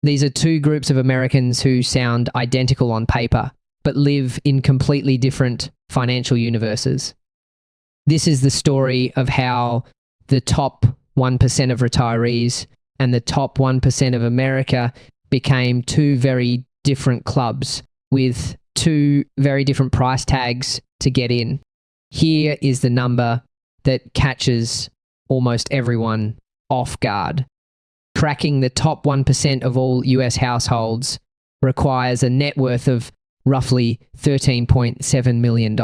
These are two groups of Americans who sound identical on paper, but live in completely different financial universes. This is the story of how the top 1% of retirees and the top 1% of America became two very different clubs with two very different price tags to get in. Here is the number that catches almost everyone off guard. Cracking the top 1% of all US households requires a net worth of roughly $13.7 million,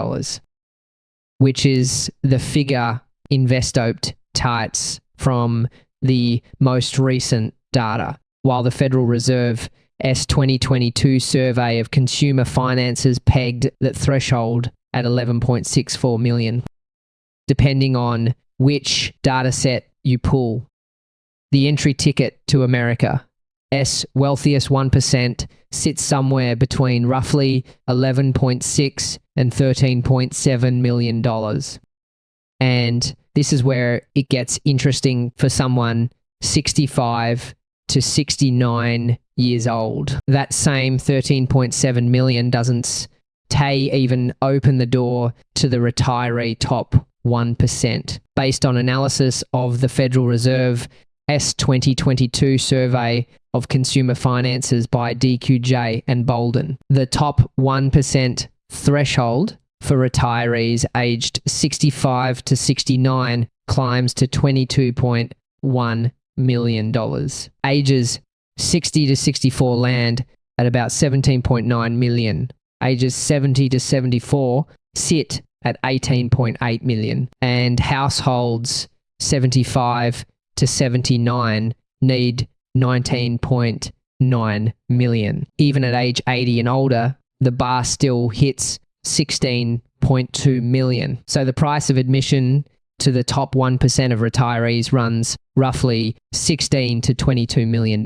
which is the figure Investope cites from the most recent data, while the Federal Reserve 2022 survey of consumer finances pegged that threshold at 11.64 million, depending on which data set you pull. The entry ticket to America, wealthiest 1%, sits somewhere between roughly 11.6 and $13.7 million. And this is where it gets interesting for someone 65 to 69 years old. That same 13.7 million doesn't even open the door to the retiree top 1%. Based on analysis of the Federal Reserve 2022 survey of consumer finances by DQJ and Bolden, the top 1% threshold for retirees aged 65 to 69 climbs to $22.1 million. Ages 60 to 64 land at about 17.9 million. Ages 70 to 74 sit at 18.8 million. And households 75 to 79 need 19.9 million. Even at age 80 and older, the bar still hits 16.2 million. So the price of admission to the top 1% of retirees runs roughly $16 to $22 million,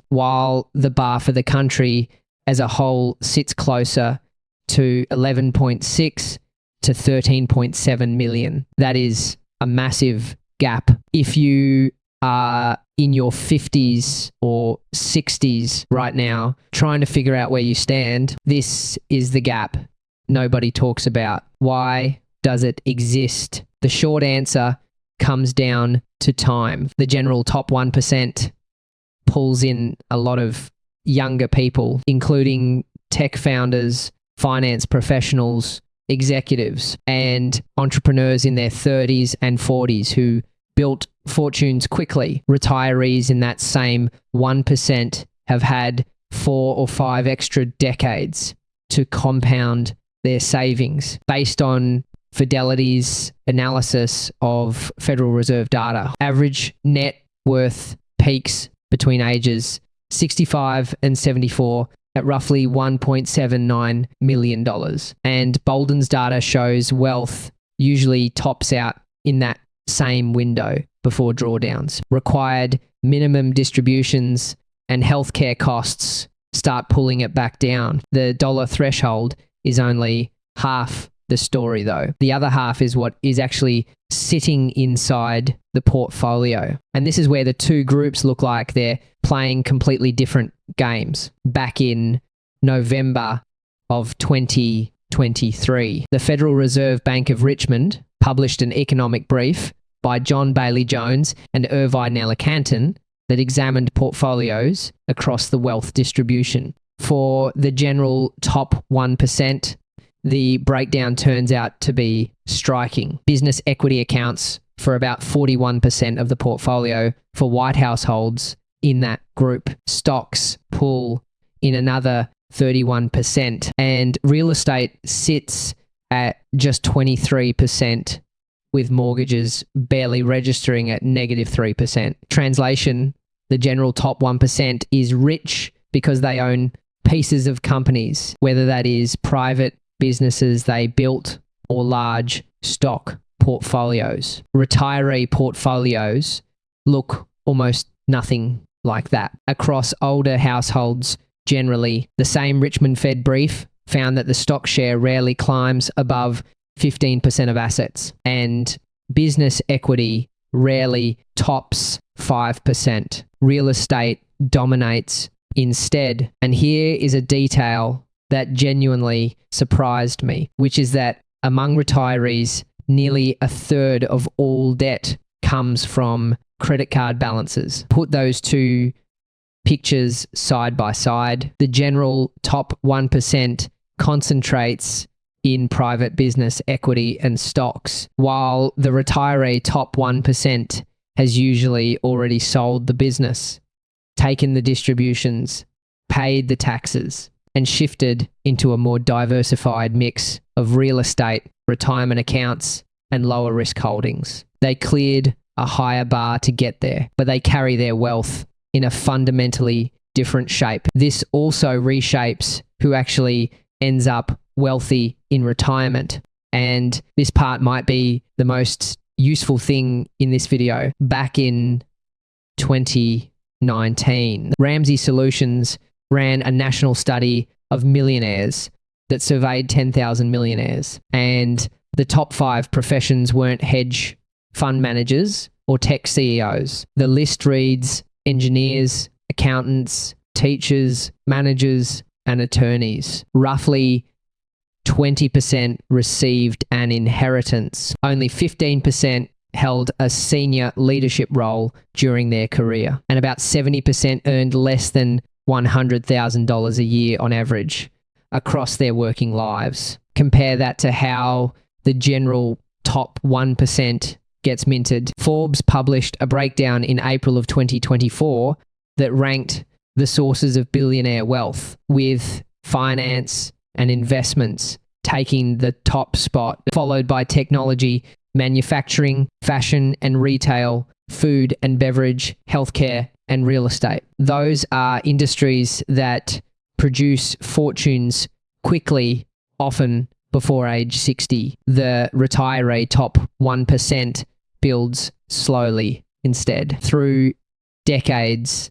while the bar for the country as a whole sits closer to 11.6 to 13.7 million. That is a massive gap. If you are in your 50s or 60s right now, trying to figure out where you stand, this is the gap nobody talks about. Why does it exist? The short answer comes down to time. The general top 1% pulls in a lot of younger people, including tech founders, finance professionals, executives, and entrepreneurs in their 30s and 40s who built fortunes quickly. Retirees in that same 1% have had 4 or 5 extra decades to compound their savings based on Fidelity's analysis of Federal Reserve data. Average net worth peaks between ages 65 and 74 at roughly $1.79 million. And Bolden's data shows wealth usually tops out in that same window before drawdowns. Required minimum distributions and healthcare costs start pulling it back down. The dollar threshold is only half the story though. The other half is what is actually sitting inside the portfolio. And this is where the two groups look like they're playing completely different games. Back in November of 2023, the Federal Reserve Bank of Richmond published an economic brief by John Bailey Jones and Irvine Nelakantan that examined portfolios across the wealth distribution. For the general top 1%, the breakdown turns out to be striking. Business equity accounts for about 41% of the portfolio for white households in that group. Stocks pull in another 31%, and real estate sits at just 23%, with mortgages barely registering at -3%. Translation, the general top 1% is rich because they own pieces of companies, whether that is private businesses they built or large stock portfolios. Retiree portfolios look almost nothing like that. Across older households generally, the same Richmond Fed brief found that the stock share rarely climbs above 15% of assets, and business equity rarely tops 5%. Real estate dominates instead. And here is a detail that genuinely surprised me, which is that among retirees, nearly a third of all debt comes from credit card balances. Put those two pictures side by side. The general top 1% concentrates in private business equity and stocks, while the retiree top 1% has usually already sold the business, taken the distributions, paid the taxes, and shifted into a more diversified mix of real estate, retirement accounts, and lower risk holdings. They cleared a higher bar to get there, but they carry their wealth in a fundamentally different shape. This also reshapes who actually ends up wealthy in retirement. And this part might be the most useful thing in this video. Back in 2019, Ramsey Solutions ran a national study of millionaires that surveyed 10,000 millionaires. And the top 5 professions weren't hedge fund managers or tech CEOs. The list reads engineers, accountants, teachers, managers, and attorneys. Roughly 20% received an inheritance. Only 15% held a senior leadership role during their career. And about 70% earned less than $100,000 a year on average across their working lives. Compare that to how the general top 1% gets minted. Forbes published a breakdown in April of 2024 that ranked the sources of billionaire wealth, with finance and investments taking the top spot, followed by technology, manufacturing, fashion and retail, food and beverage, healthcare, and real estate. Those are industries that produce fortunes quickly, often before age 60. The retiree top 1% builds slowly instead through decades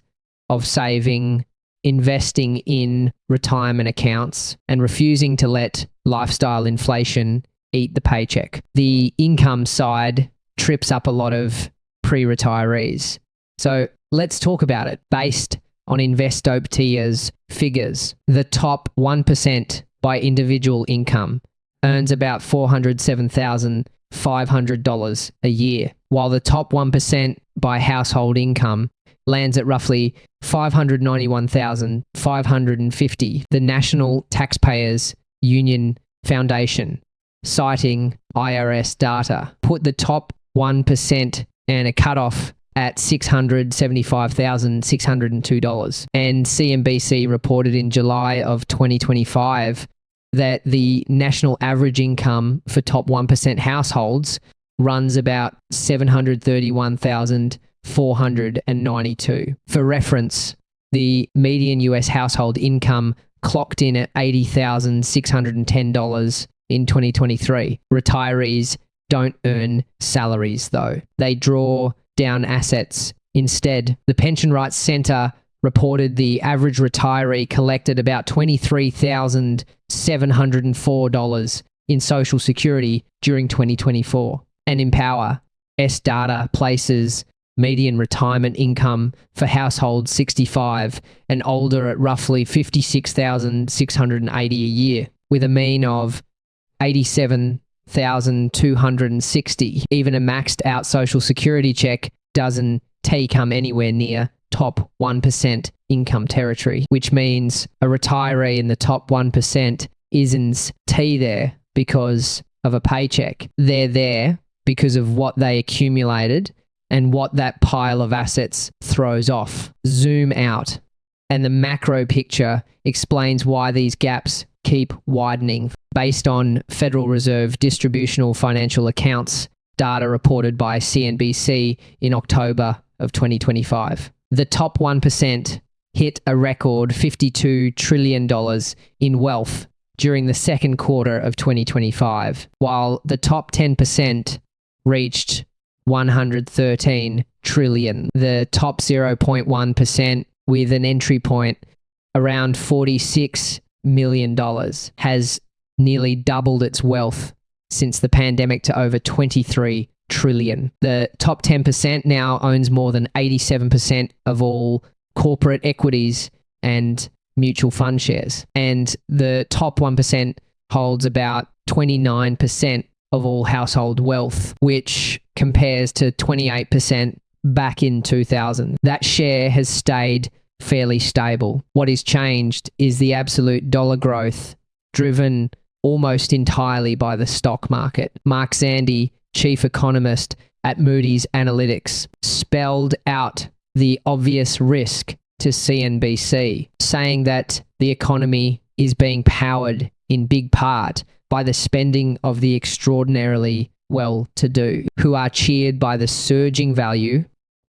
of saving, investing in retirement accounts, and refusing to let lifestyle inflation eat the paycheck. The income side trips up a lot of pre-retirees. So let's talk about it. Based on Investoptia's figures, the top 1% by individual income earns about $407,500 a year, while the top 1% by household income lands at roughly $591,550. The National Taxpayers Union Foundation, citing IRS data, put the top 1% and a cutoff at $675,602. And CNBC reported in July of 2025 that the national average income for top 1% households runs about $731,492. For reference, the median US household income clocked in at $80,610 in 2023. Retirees don't earn salaries though. They draw down assets instead. The Pension Rights Center reported the average retiree collected about $23,704 in Social Security during 2024. And Empower S data places median retirement income for households 65 and older at roughly $56,680 a year, with a mean of $87,260. Even a maxed out Social Security check doesn't come anywhere near top 1% income territory, which means a retiree in the top 1% isn't there because of a paycheck. They're there because of what they accumulated and what that pile of assets throws off. Zoom out, and the macro picture explains why these gaps keep widening. Based on Federal Reserve distributional financial accounts data reported by CNBC in October of 2025. The top 1% hit a record $52 trillion in wealth during the second quarter of 2025, while the top 10% reached $113 trillion. The top 0.1%, with an entry point around $46 million, has nearly doubled its wealth since the pandemic to over $23 trillion. The top 10% now owns more than 87% of all corporate equities and mutual fund shares. And the top 1% holds about 29% of all household wealth, which compares to 28% back in 2000. That share has stayed fairly stable. What is changed is the absolute dollar growth, driven almost entirely by the stock market. Mark Zandi, chief economist at Moody's Analytics, spelled out the obvious risk to CNBC, saying that the economy is being powered in big part by the spending of the extraordinarily well-to-do, who are cheered by the surging value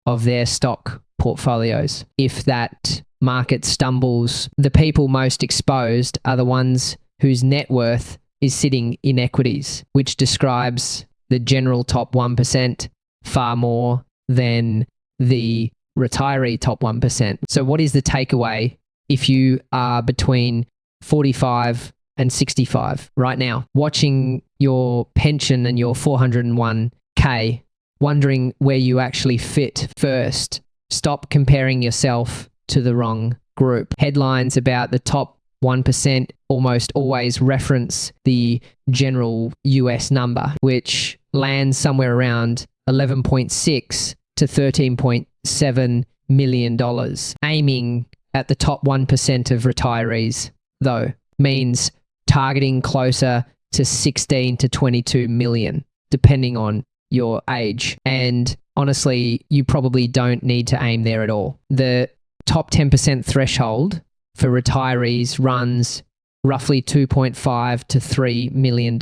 of their stock portfolios. If that market stumbles, the people most exposed are the ones whose net worth is sitting in equities, which describes the general top 1% far more than the retiree top 1%. So what is the takeaway if you are between 45 and 65 right now, watching your pension and your 401k, wondering where you actually fit first? Stop comparing yourself to the wrong group. Headlines about the top 1% almost always reference the general US number, which lands somewhere around 11.6 to $13.7 million. Aiming at the top 1% of retirees, though, means targeting closer to 16 to 22 million, depending on your age. And honestly, you probably don't need to aim there at all. The top 10% threshold for retirees runs roughly $2.5 to $3 million,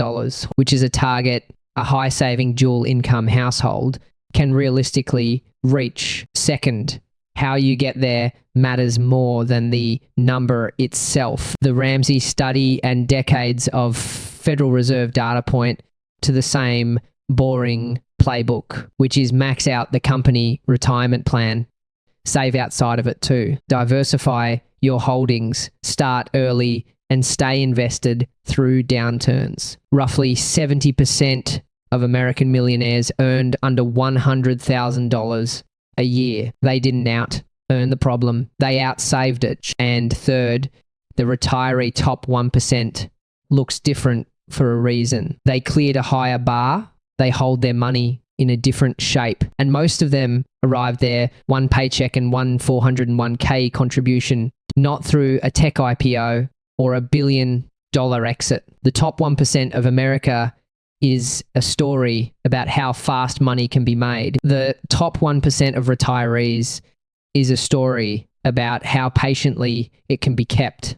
which is a target a high saving dual income household can realistically reach. Second, how you get there matters more than the number itself. The Ramsey study and decades of Federal Reserve data point to the same boring playbook, which is max out the company retirement plan. Save outside of it too. Diversify your holdings, start early, and stay invested through downturns. Roughly 70% of American millionaires earned under $100,000 a year. They didn't out-earn the problem. They outsaved it. And third, the retiree top 1% looks different for a reason. They cleared a higher bar. They hold their money in a different shape. And most of them arrived there one paycheck and one 401k contribution, not through a tech IPO or a $1 billion exit. The top 1% of America is a story about how fast money can be made. The top 1% of retirees is a story about how patiently it can be kept.